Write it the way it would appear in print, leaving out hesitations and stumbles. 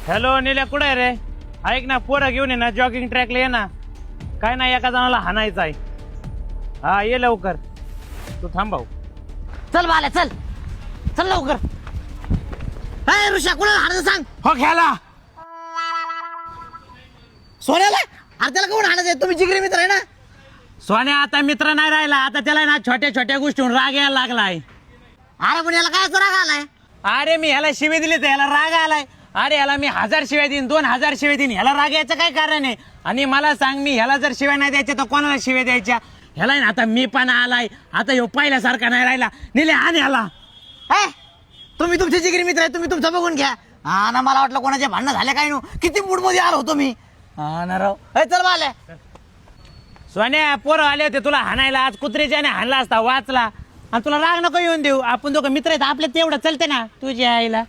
Hello निल्या कुठे आहे रे? ऐक ना, पोरं घेऊन ये ना, जॉगिंग ट्रॅकला ये ना. काय नाही, एका जणाला हाणायचं आहे. हा ये लवकर, तू थांब भाऊ. चल बाल्या चल चल लवकर. अरे ऋषा कुणाला हाणायचं सांग. हो खेळा. सोन्याला अरे त्याला कोण हाणायचं? तुम्ही जिगरी मित्र आहे ना. सोन्या आता मित्र नाही राहिला, आता त्याला ना छोट्या छोट्या गोष्टीहून राग यायला लागलाय. अरे पण याला काय राग आलाय? अरे मी ह्याला शिवे दिली तर ह्याला राग आलाय. अरे ह्याला मी 1000 शिव्या देईन, 2000 शिव्या देईन, ह्याला राग यायचं काय कारण आहे? आणि मला सांग, मी ह्याला जर शिव्या नाही द्यायच्या तर कोणाला शिव्या द्यायच्या? ह्याला ना आता मी पण आलाय, आता ह्यो पहिल्यासारखा नाही राहिला. निले आणि ह्याला तुम्ही तुमचे जिगरी मित्र आहे, तुम्ही तुमचं बघून घ्या. हा ना, मला वाटलं कोणाचे भांडणं झाले काय नो, किती मूड मध्ये आलो होतो मी. हा ना राव. चल बाल्या. सोन्या पोरं आले होते तुला हाणायला, आज कुत्रीच्याने हाणला असता वाचला. आणि तुला राग नको येऊन देऊ, आपण दोघं मित्र आहेत, आपल्या तेवढं चलते ना तुझ्या आईला.